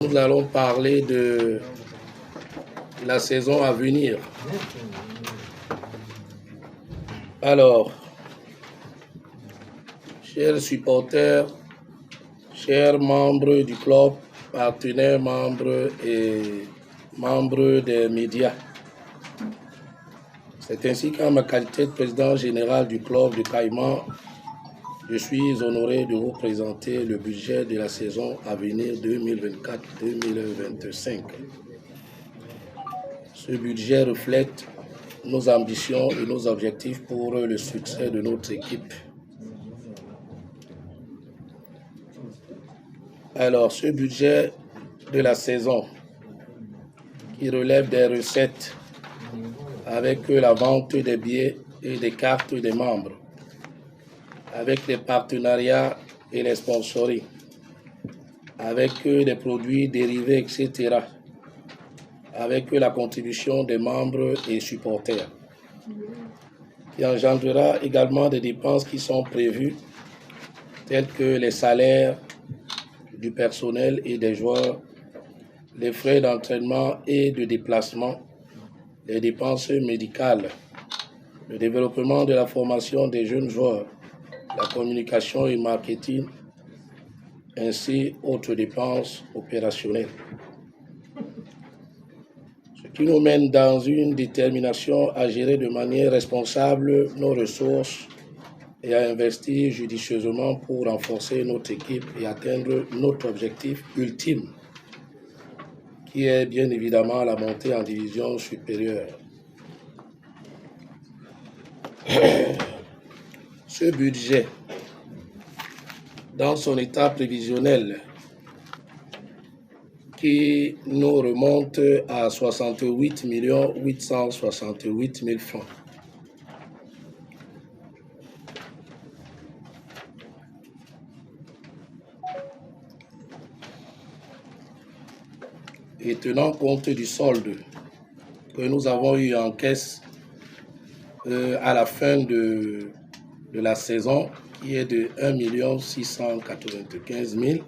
Nous allons parler de la saison à venir. Alors, chers supporters, chers membres du club, partenaires, membres et membres des médias, c'est ainsi qu'en ma qualité de président général du club de Caïman, je suis honoré de vous présenter le budget de la saison à venir 2024-2025. Ce budget reflète nos ambitions et nos objectifs pour le succès de notre équipe. Alors, ce budget de la saison qui relève des recettes avec la vente des billets et des cartes des membres, avec les partenariats et les sponsoring, avec des produits dérivés, etc., avec la contribution des membres et supporters, qui engendrera également des dépenses qui sont prévues, telles que les salaires du personnel et des joueurs, les frais d'entraînement et de déplacement, les dépenses médicales, le développement de la formation des jeunes joueurs, la communication et marketing, ainsi autres dépenses opérationnelles. Ce qui nous mène dans une détermination à gérer de manière responsable nos ressources et à investir judicieusement pour renforcer notre équipe et atteindre notre objectif ultime, qui est bien évidemment la montée en division supérieure. Ce budget, dans son état prévisionnel, qui nous remonte à 68 868 000 francs. Et tenant compte du solde que nous avons eu en caisse à la fin de la saison, qui est de 1 695 000,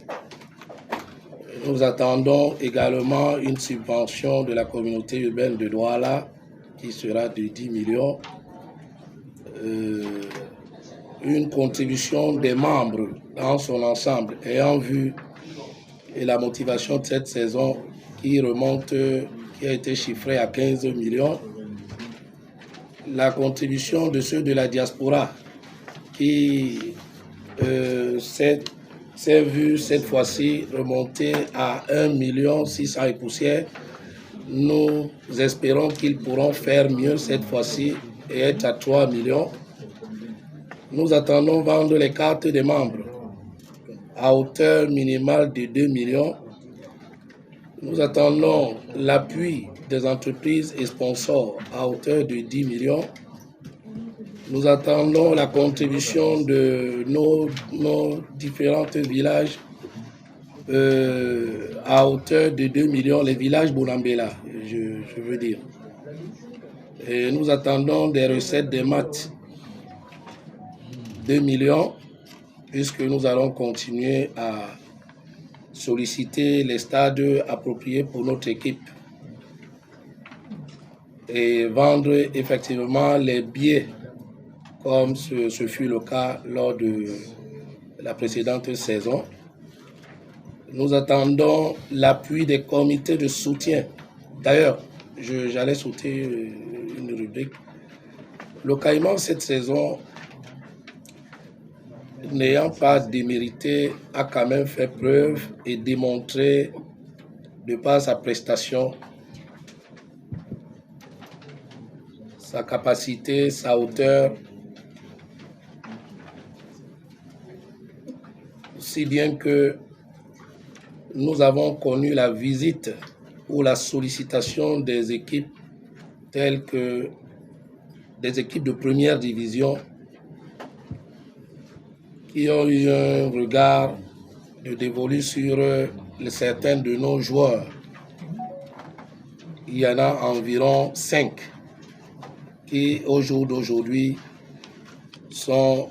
nous attendons également une subvention de la communauté urbaine de Douala qui sera de 10 millions, une contribution des membres dans son ensemble ayant vu et la motivation de cette saison qui a été chiffrée à 15 millions, la contribution de ceux de la diaspora qui s'est vu cette fois-ci remonter à 1 600 000 et poussière. Nous espérons qu'ils pourront faire mieux cette fois-ci et être à 3 millions. Nous attendons vendre les cartes des membres à hauteur minimale de 2 millions. Nous attendons l'appui des entreprises et sponsors à hauteur de 10 millions. Nous attendons la contribution de nos différents villages à hauteur de 2 millions, les villages Boulambela, je veux dire. Et nous attendons des recettes des maths, 2 millions, puisque nous allons continuer à solliciter les stades appropriés pour notre équipe et vendre effectivement les billets comme ce fut le cas lors de la précédente saison. Nous attendons l'appui des comités de soutien. D'ailleurs, j'allais sauter une rubrique. Le Caïman, cette saison, n'ayant pas démérité, a quand même fait preuve et démontré, de par sa prestation, sa capacité, sa hauteur, si bien que nous avons connu la visite ou la sollicitation des équipes telles que des équipes de première division qui ont eu un regard de dévolu sur certains de nos joueurs. Il y en a environ 5 qui, au jour d'aujourd'hui, sont,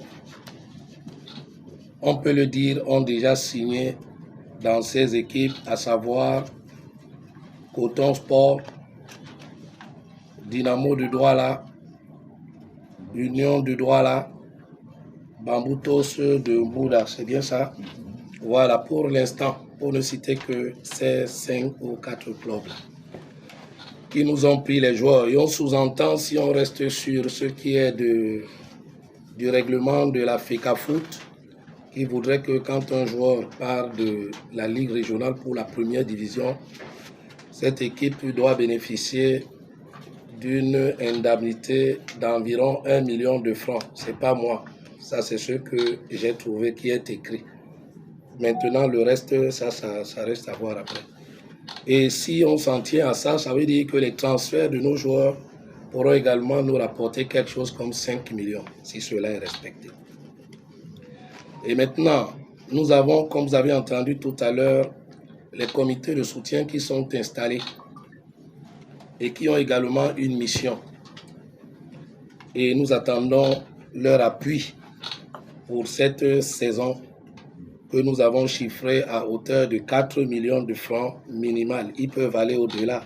on peut le dire, ont déjà signé dans ces équipes, à savoir Coton Sport, Dynamo de Douala, Union de Douala, Bamboutos de Mbouda, c'est bien ça? Voilà, pour l'instant, pour ne citer que ces 5 ou 4 clubs qui nous ont pris les joueurs. Et on sous-entend, si on reste sur ce qui est du règlement de la FECAFOOT, qui voudrait que quand un joueur part de la Ligue régionale pour la première division, cette équipe doit bénéficier d'une indemnité d'environ 1 million de francs. C'est pas moi. Ça, c'est ce que j'ai trouvé qui est écrit. Maintenant, le reste, ça reste à voir après. Et si on s'en tient à ça, ça veut dire que les transferts de nos joueurs pourront également nous rapporter quelque chose comme 5 millions, si cela est respecté. Et maintenant, nous avons, comme vous avez entendu tout à l'heure, les comités de soutien qui sont installés et qui ont également une mission. Et nous attendons leur appui pour cette saison que nous avons chiffrée à hauteur de 4 millions de francs minimal. Ils peuvent aller au-delà.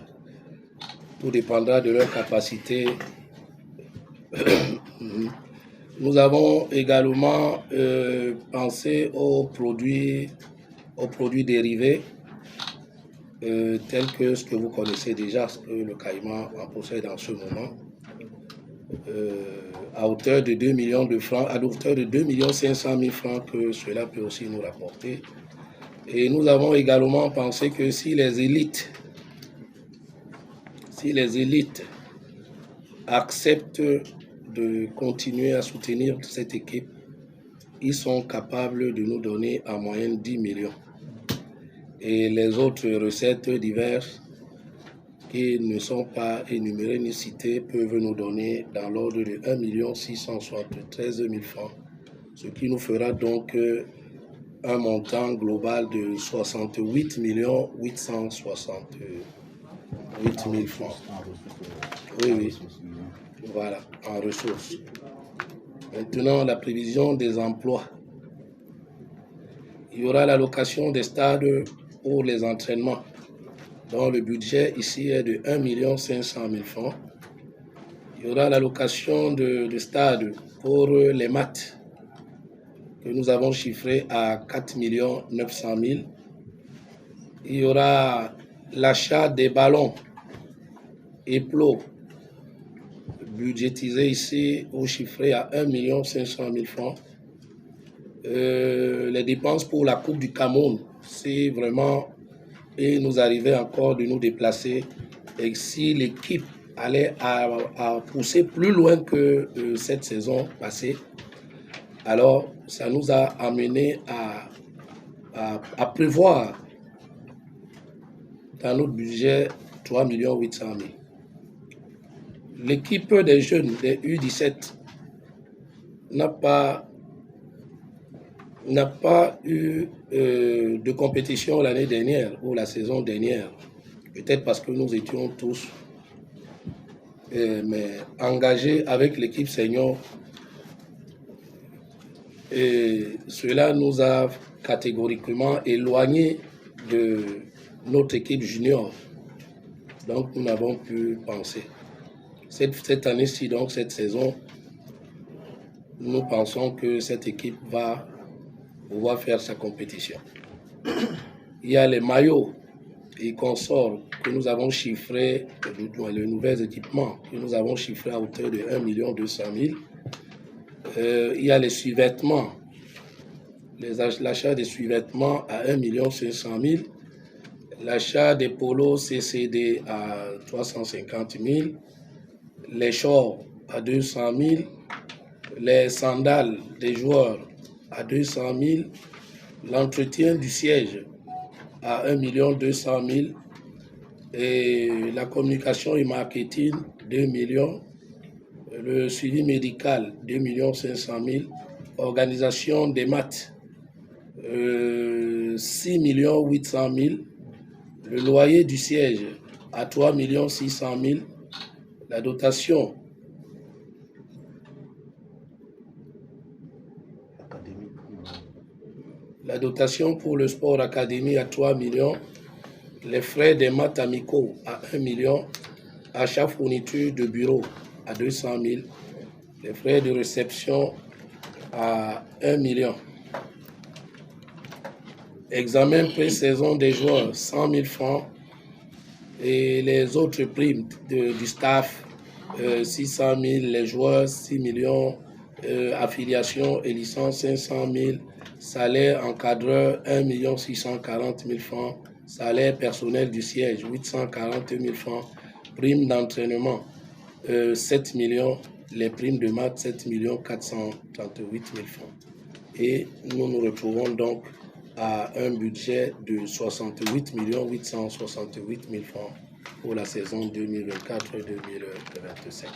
Tout dépendra de leur capacité. Nous avons également pensé aux produits dérivés, tels que ce que vous connaissez déjà, ce que le Caïman en possède en ce moment, à hauteur de 2 millions de francs, à hauteur de 2 500 000 francs que cela peut aussi nous rapporter. Et nous avons également pensé que si les élites acceptent de continuer à soutenir cette équipe, ils sont capables de nous donner en moyenne 10 millions. Et les autres recettes diverses qui ne sont pas énumérées ni citées peuvent nous donner dans l'ordre de 1 673 000 francs, ce qui nous fera donc un montant global de 68 868 000 francs. Oui. Voilà, en ressources. Maintenant, la prévision des emplois. Il y aura l'allocation des stades pour les entraînements, dont le budget ici est de 1 500 000 francs. Il y aura l'allocation de stade pour les maths, que nous avons chiffré à 4 900 000. Il y aura l'achat des ballons et plots, budgétisé ici ou chiffré à 1 500 000 francs. Les dépenses pour la Coupe du Cameroun, si vraiment il nous arrivait encore de nous déplacer et si l'équipe allait à pousser plus loin que cette saison passée, alors ça nous a amené à prévoir dans notre budget 3 800 000. L'équipe des jeunes, des U17, n'a pas eu de compétition l'année dernière ou la saison dernière. Peut-être parce que nous étions tous engagés avec l'équipe senior. Et cela nous a catégoriquement éloignés de notre équipe junior. Donc nous n'avons pu penser. Cette année-ci, donc cette saison, nous pensons que cette équipe va pouvoir faire sa compétition. Il y a les maillots et consorts que nous avons chiffrés, les nouveaux équipements que nous avons chiffrés à hauteur de 1 200 000. Il y a les sous-vêtements, l'achat des sous-vêtements à 1 500 000, l'achat des polos CCD à 350 000, les shorts à 200 000, les sandales des joueurs à 200 000, l'entretien du siège à 1 200 000 et la communication et marketing 2 millions, le suivi médical 2 500 000, organisation des maths 6 800 000, le loyer du siège à 3 600 000, la dotation La dotation pour le sport académie à 3 millions. Les frais des maths amicaux à 1 million. Achat fourniture de bureau à 200 000. Les frais de réception à 1 million. Examen pré-saison des joueurs, 100 000 francs. Et les autres primes du staff, 600 000. Les joueurs, 6 millions. Affiliation et licence, 500 000. Salaire encadreur, 1 640 000 francs. Salaire personnel du siège, 840 000 francs. Prime d'entraînement, 7 millions. Les primes de maths, 7 438 000 francs. Et nous nous retrouvons donc à un budget de 68 868 000 francs pour la saison 2024-2025.